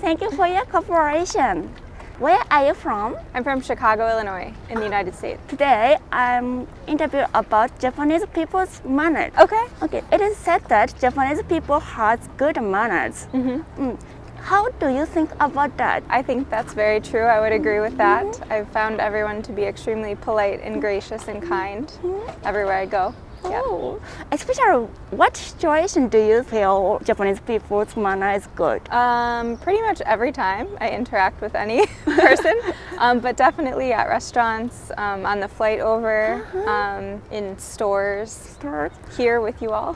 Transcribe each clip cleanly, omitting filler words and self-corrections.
Thank you for your cooperation. Where are you from? I'm from Chicago, Illinois, in the United States. Today, I'm interviewing about Japanese people's manners. Okay. Okay, it is said that Japanese people have good manners. How do you think about that? I think that's very true. I would agree with that. I've found everyone to be extremely polite and gracious and kind everywhere I go. Yeah. Oh, especially what situation do you feel Japanese people's manner is good? Pretty much every time I interact with any person, but definitely at restaurants, on the flight over, in stores, here with you all.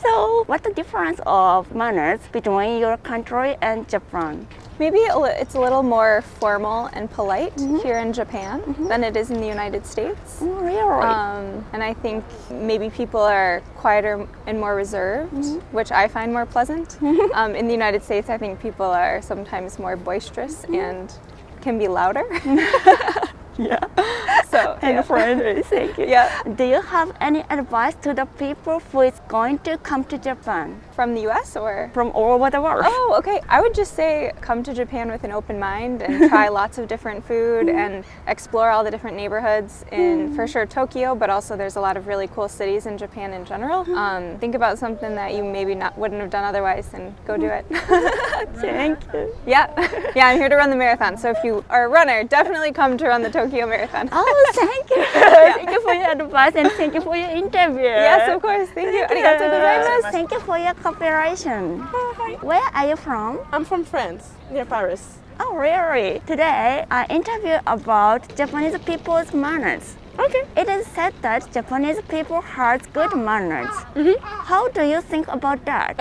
So, what's the difference of manners between your country and Japan? Maybe it's a little more formal and polite here in Japan than it is in the United States. Oh, really? And I think maybe people are quieter and more reserved, which I find more pleasant. In the United States, I think people are sometimes more boisterous and can be louder. Yeah. So, And friendly, thank you. Yeah. Do you have any advice to the people who is going to come to Japan? From the US or? From all over the world. Oh, okay. I would just say come to Japan with an open mind and try lots of different food and explore all the different neighborhoods in, for sure, Tokyo, but also there's a lot of really cool cities in Japan in general. Think about something that you maybe wouldn't have done otherwise and go do it. Thank you. Yeah. Yeah, I'm here to run the marathon. So if you are a runner, definitely come to run the Tokyo Marathon. Oh, thank you. Thank you for your advice and thank you for your interview. Yes, of course. Thank you. Arigatou gozaimasu. Thank you for your cooperation. Where are you from? I'm from France, near Paris. Oh, really? Today, I interview about Japanese people's manners. Okay. It is said that Japanese people have good manners. How do you think about that?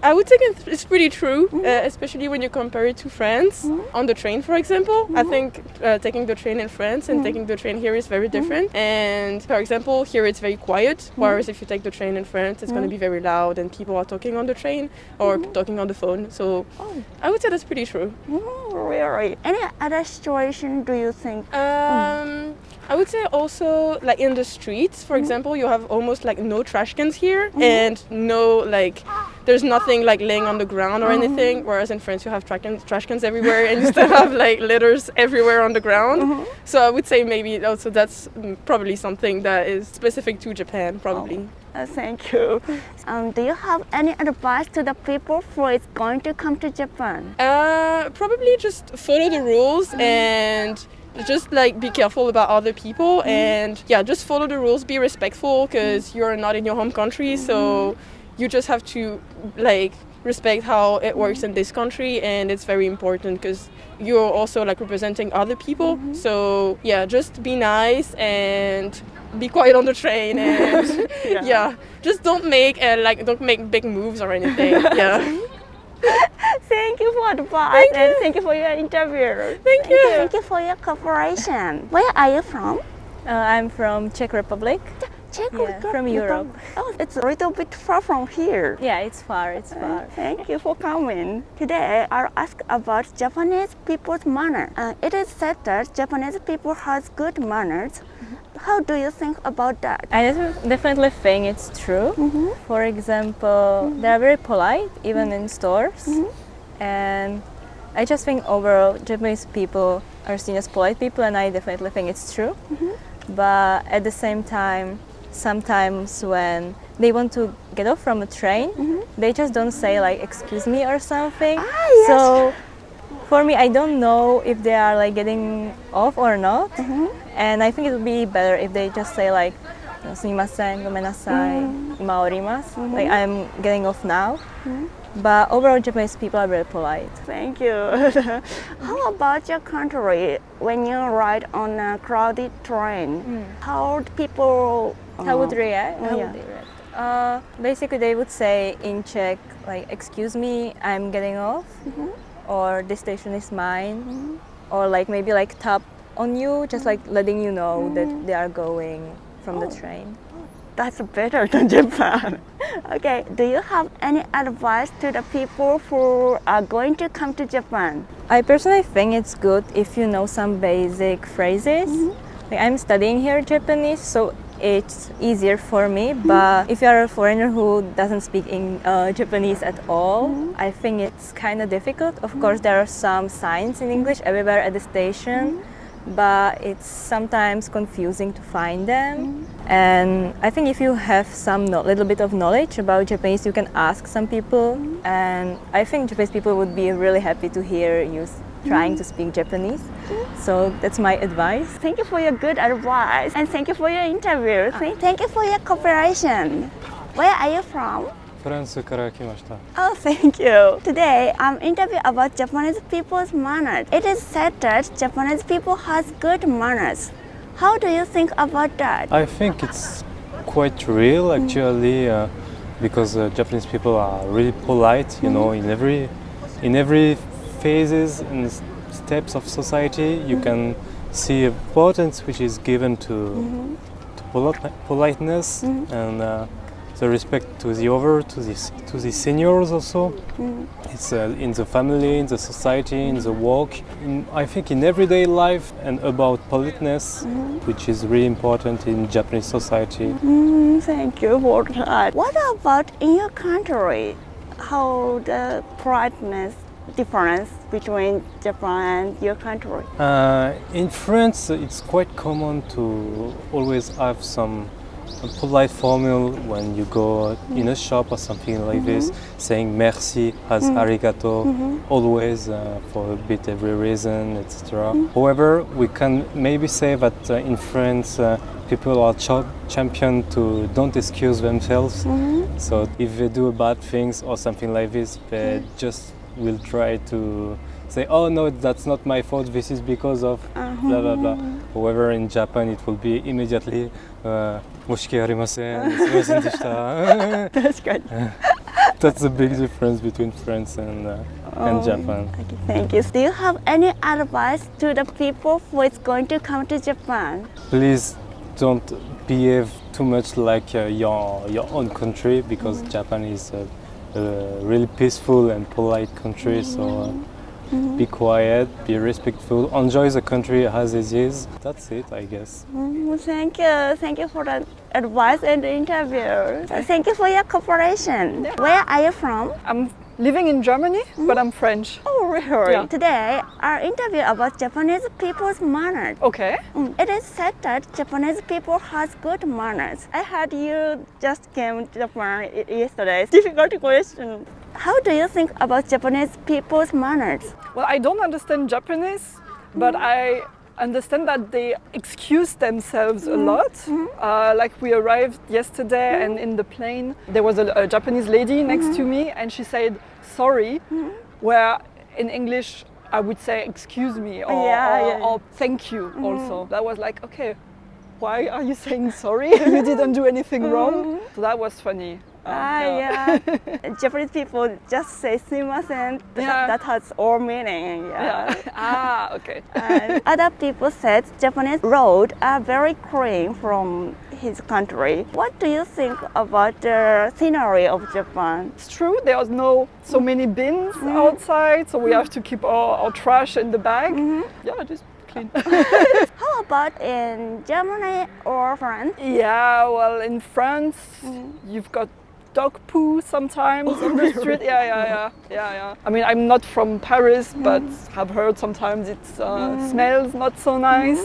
I would think it's pretty true, especially when you compare it to France. On the train, for example, I think taking the train in France and taking the train here is very different. And for example, here it's very quiet, whereas if you take the train in France, it's going to be very loud and people are talking on the train or talking on the phone. So I would say that's pretty true. Oh, really? Any other situation do you think? I would say also like in the streets, for example, you have almost like no trash cans here and no like there's nothing like laying on the ground or anything, whereas in France you have trash cans everywhere and you still have like litters everywhere on the ground. So I would say maybe also that's probably something that is specific to Japan, probably. Thank you. Do you have any advice to the people who is going to come to Japan? Probably just follow the rules and just like be careful about other people and just follow the rules, be respectful because you're not in your home country, so you just have to like respect how it works in this country, and it's very important because you're also like representing other people. So just be nice and be quiet on the train and just don't make big moves or anything. Thank you for advice and thank you for your interview. Thank you. Thank you for your cooperation. Where are you from? I'm from Czech Republic. Czech from Europe. Oh, it's a little bit far from here. Yeah, it's far. Thank you for coming. Today, I'll ask about Japanese people's manner. It is said that Japanese people have good manners. How do you think about that? I definitely think it's true. For example, they're very polite, even in stores. And I just think overall Japanese people are seen as polite people, and I definitely think it's true. But at the same time, sometimes when they want to get off from a train, they just don't say like "excuse me" or something. So for me, I don't know if they are like getting off or not. And I think it would be better if they just say like "sumimasen, gomenasai, ima orimasu," like I'm getting off now. But overall, Japanese people are very polite. Thank you. How about your country? When you ride on a crowded train, how would people? How would they react? Basically, they would say in Czech like "excuse me, I'm getting off," or "this station is mine," or like maybe like tap on you, just like letting you know that they are going from the train. That's better than Japan. Okay, do you have any advice to the people who are going to come to Japan? I personally think it's good if you know some basic phrases. Like I'm studying here Japanese, so it's easier for me. But if you are a foreigner who doesn't speak Japanese at all, I think it's kind of difficult. Of course, there are some signs in English everywhere at the station, but it's sometimes confusing to find them. And I think if you have some little bit of knowledge about Japanese, you can ask some people. And I think Japanese people would be really happy to hear you trying to speak Japanese. So that's my advice. Thank you for your good advice and thank you for your interview. Thank you for your cooperation. Where are you from? フランスから来ました。 Oh, thank you. Today, I'm interviewing about Japanese people's manners. It is said that Japanese people has good manners. How do you think about that? I think it's quite real actually, because Japanese people are really polite. You know, in every phases and steps of society, you can see importance which is given to politeness and the respect to the other, to the seniors also. It's in the family, in the society, in the work. I think in everyday life and about politeness, which is really important in Japanese society. Thank you for that. What about in your country? How the politeness difference between Japan and your country? In France, it's quite common to always have some polite formula when you go in a shop or something like this, saying merci as arigato, always for a bit every reason, etc. However, we can maybe say that in France, people are champion to don't excuse themselves. So if they do bad things or something like this, they just will try to say, oh no, that's not my fault, this is because of blah blah blah. However, in Japan it will be immediately 申し訳ありません、すみませんでした。確かに。That's the big difference between France and Japan. Thank you. Do you have any advice to the people who is going to come to Japan? Please don't behave too much like your own country, because Japan is a really peaceful and polite country. So be quiet, be respectful, enjoy the country as it is. That's it, I guess. Thank you. Thank you for the advice and the interview. Thank you for your cooperation. Where are you from? I'm living in Germany, but I'm French. Oh, really? Yeah. Today, our interview about Japanese people's manners. Okay. It is said that Japanese people has good manners. I heard you just came to Japan yesterday. Difficult question. How do you think about Japanese people's manners? Well, I don't understand Japanese, but I understand that they excuse themselves a lot. Like we arrived yesterday and in the plane there was a Japanese lady next to me and she said sorry, where in English I would say excuse me or thank you also. That was like, okay, why are you saying sorry? You didn't do anything wrong. So that was funny. Japanese people just say sumimasen. That has all meaning. Okay. And other people said Japanese roads are very clean from his country. What do you think about the scenery of Japan? It's true, there's no so many bins outside, so we have to keep our trash in the bag. Yeah, just clean. How about in Germany or France? Yeah, well, in France, you've got dog poo sometimes on the street. Yeah. I mean, I'm not from Paris, but have heard sometimes it smells not so nice.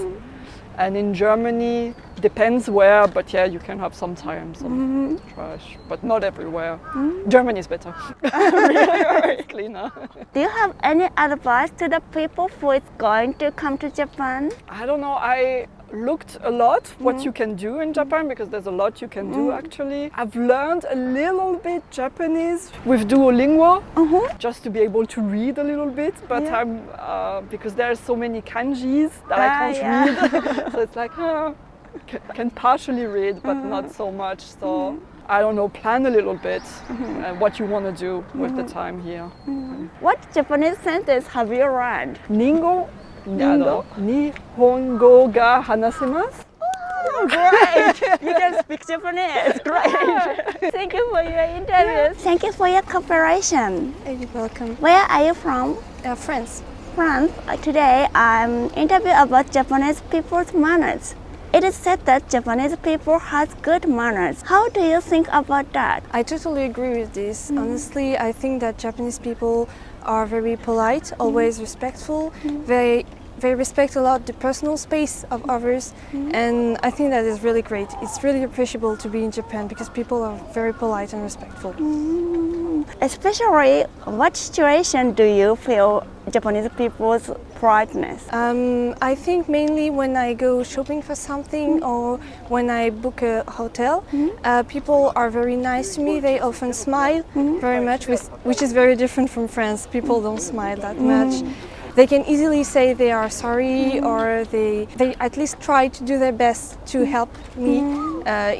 And in Germany, depends where, but yeah, you can have sometimes some trash, but not everywhere. Germany is better. It's cleaner. Do you have any advice to the people who is going to come to Japan? I don't know, I looked a lot what you can do in Japan, because there's a lot you can do actually. I've learned a little bit Japanese with Duolingo, just to be able to read a little bit, but I'm because there's so many kanjis that I can't read, so it's like can partially read but not so much. So I don't know, plan a little bit what you want to do with the time here. What Japanese sentence have you learned? Nihongo ga hanasemasu. Oh, great! You can speak Japanese. Great. Thank you for your interview. Thank you for your cooperation. You're welcome. Where are you from? France. France. Today I'm interviewing about Japanese people's manners. It is said that Japanese people have good manners. How do you think about that? I totally agree with this. Honestly, I think that Japanese people are very polite, always respectful. They respect a lot the personal space of others, and I think that is really great. It's really appreciable to be in Japan because people are very polite and respectful. Especially, what situation do you feel Japanese people's politeness? I think mainly when I go shopping for something or when I book a hotel, people are very nice to me. They often smile very much, which is very different from France. People don't smile that much. They can easily say they are sorry, or they at least try to do their best to help me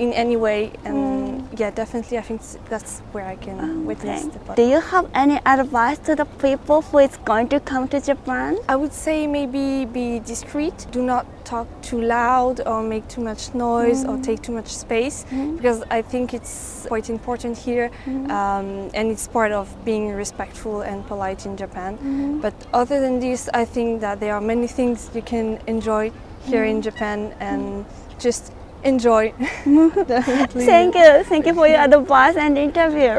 in any way. And yeah, definitely I think that's where I can witness the Do you have any advice to the people who is going to come to Japan? I would say maybe be discreet. Do not talk too loud or make too much noise or take too much space, because I think it's quite important here, and it's part of being respectful and polite in Japan. But other than this, I think that there are many things you can enjoy here in Japan, and just enjoy. Definitely. Thank you for your advice and interview.